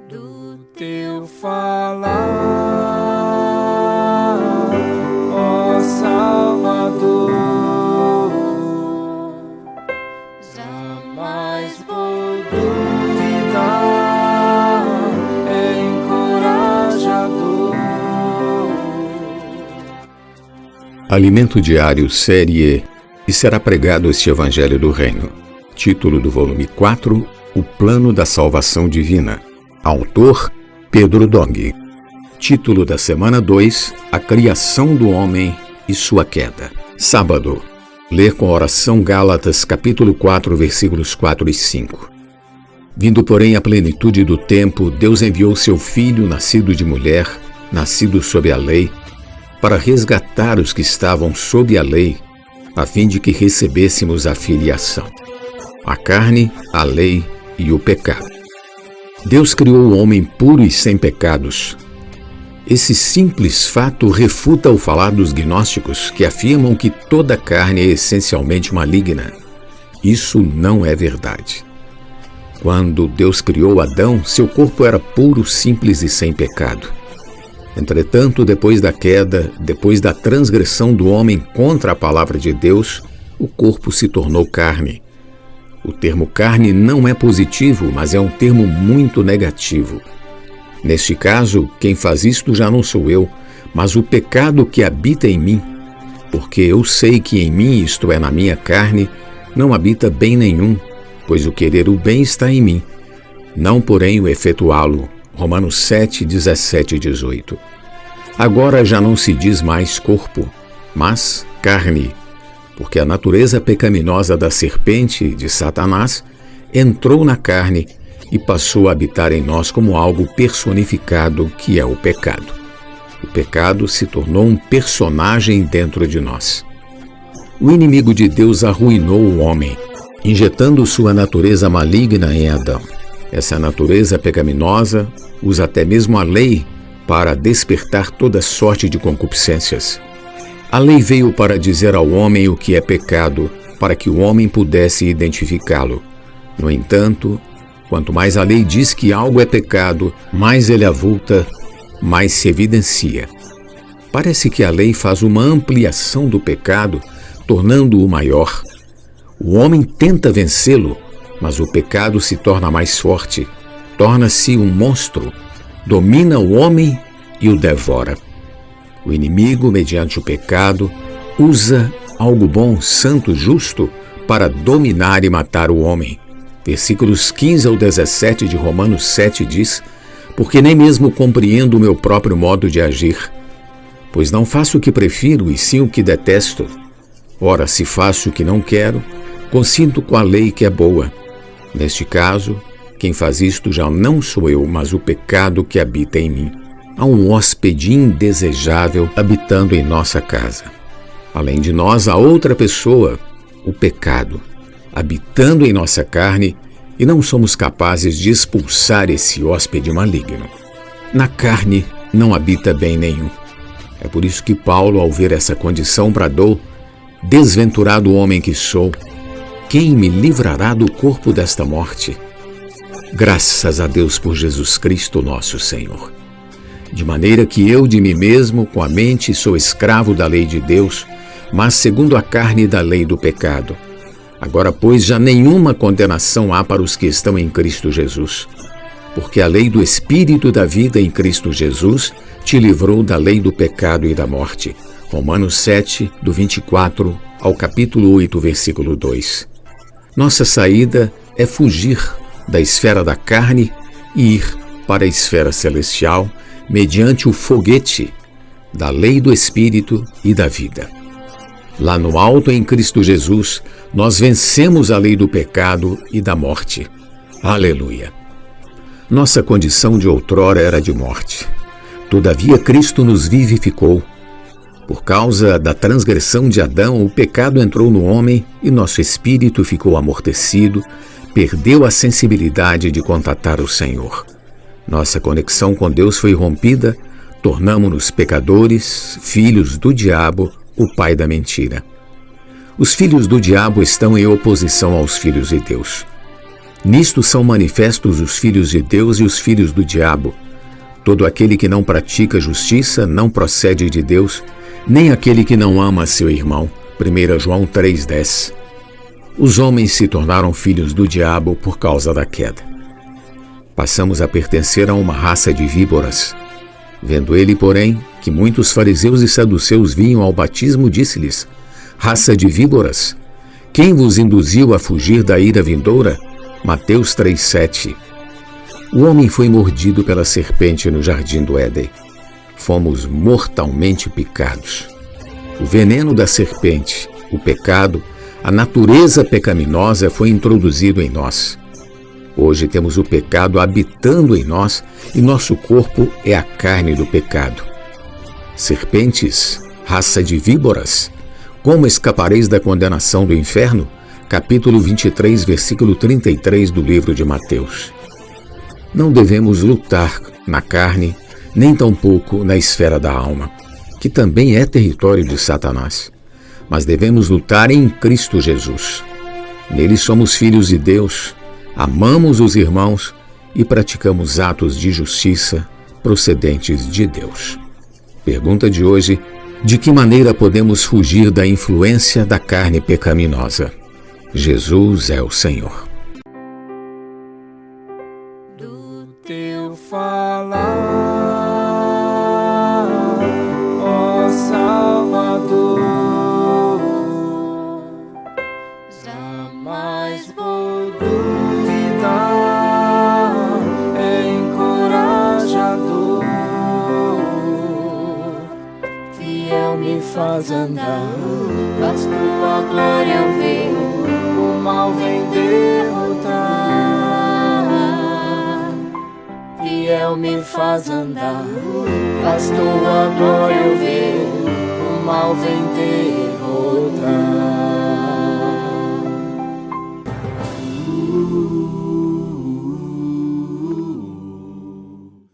Do teu falar, ó Salvador, jamais vou duvidar, é encorajador. Alimento Diário, série E será pregado este Evangelho do Reino. Título do volume 4, O Plano da Salvação Divina. Autor, Pedro Dong. Título da semana 2, A Criação do Homem e Sua Queda. Sábado. Ler com oração Gálatas, capítulo 4, versículos 4 e 5. Vindo, porém, à plenitude do tempo, Deus enviou seu Filho, nascido de mulher, nascido sob a lei, para resgatar os que estavam sob a lei, a fim de que recebêssemos a filiação. A carne, a lei e o pecado. Deus criou o homem puro e sem pecados. Esse simples fato refuta o falar dos gnósticos que afirmam que toda carne é essencialmente maligna. Isso não é verdade. Quando Deus criou Adão, seu corpo era puro, simples e sem pecado. Entretanto, depois da queda, depois da transgressão do homem contra a palavra de Deus, o corpo se tornou carne. O termo carne não é positivo, mas é um termo muito negativo. Neste caso, quem faz isto já não sou eu, mas o pecado que habita em mim. Porque eu sei que em mim, isto é, na minha carne, não habita bem nenhum, pois o querer o bem está em mim, não porém o efetuá-lo. Romanos 7, 17 e 18. Agora já não se diz mais corpo, mas carne, porque a natureza pecaminosa da serpente, de Satanás, entrou na carne e passou a habitar em nós como algo personificado, que é o pecado. O pecado se tornou um personagem dentro de nós. O inimigo de Deus arruinou o homem, injetando sua natureza maligna em Adão. Essa natureza pecaminosa usa até mesmo a lei para despertar toda sorte de concupiscências. A lei veio para dizer ao homem o que é pecado, para que o homem pudesse identificá-lo. No entanto, quanto mais a lei diz que algo é pecado, mais ele avulta, mais se evidencia. Parece que a lei faz uma ampliação do pecado, tornando-o maior. O homem tenta vencê-lo, mas o pecado se torna mais forte, torna-se um monstro, domina o homem e o devora. O inimigo, mediante o pecado, usa algo bom, santo, justo, para dominar e matar o homem. Versículos 15 ao 17 de Romanos 7 diz: Porque nem mesmo compreendo o meu próprio modo de agir, pois não faço o que prefiro, e sim o que detesto. Ora, se faço o que não quero, consinto com a lei que é boa. Neste caso, quem faz isto já não sou eu, mas o pecado que habita em mim. Há um hóspede indesejável habitando em nossa casa. Além de nós, há outra pessoa, o pecado, habitando em nossa carne, e não somos capazes de expulsar esse hóspede maligno. Na carne não habita bem nenhum. É por isso que Paulo, ao ver essa condição, bradou: Desventurado homem que sou, quem me livrará do corpo desta morte? Graças a Deus por Jesus Cristo, nosso Senhor. De maneira que eu de mim mesmo, com a mente, sou escravo da lei de Deus, mas segundo a carne da lei do pecado. Agora, pois, já nenhuma condenação há para os que estão em Cristo Jesus. Porque a lei do Espírito da vida em Cristo Jesus te livrou da lei do pecado e da morte. Romanos 7, do 24 ao capítulo 8, versículo 2. Nossa saída é fugir da esfera da carne e ir para a esfera celestial mediante o foguete da lei do Espírito e da vida. Lá no alto, em Cristo Jesus, nós vencemos a lei do pecado e da morte. Aleluia! Nossa condição de outrora era de morte. Todavia, Cristo nos vivificou. Por causa da transgressão de Adão, o pecado entrou no homem e nosso espírito ficou amortecido, perdeu a sensibilidade de contatar o Senhor. Nossa conexão com Deus foi rompida, tornamo-nos pecadores, filhos do diabo, o pai da mentira. Os filhos do diabo estão em oposição aos filhos de Deus. Nisto são manifestos os filhos de Deus e os filhos do diabo. Todo aquele que não pratica justiça não procede de Deus, nem aquele que não ama seu irmão. 1 João 3,10. Os homens se tornaram filhos do diabo por causa da queda. Passamos a pertencer a uma raça de víboras. Vendo ele, porém, que muitos fariseus e saduceus vinham ao batismo, disse-lhes: raça de víboras, quem vos induziu a fugir da ira vindoura? Mateus 3,7. O homem foi mordido pela serpente no jardim do Éden. Fomos mortalmente picados. O veneno da serpente, o pecado, a natureza pecaminosa foi introduzido em nós. Hoje temos o pecado habitando em nós e nosso corpo é a carne do pecado. Serpentes, raça de víboras, como escapareis da condenação do inferno? Capítulo 23, versículo 33 do livro de Mateus. Não devemos lutar na carne, nem tampouco na esfera da alma, que também é território de Satanás, mas devemos lutar em Cristo Jesus. Nele somos filhos de Deus, amamos os irmãos e praticamos atos de justiça procedentes de Deus. Pergunta de hoje: de que maneira podemos fugir da influência da carne pecaminosa? Jesus é o Senhor. Do teu falar, ó Salvador, jamais vou duvidar, é encorajador, fiel me faz andar, faz tua glória eu ver, o mal vem derrotar. Fiel me faz andar, faz tua glória eu ver, o mal vem derrotar.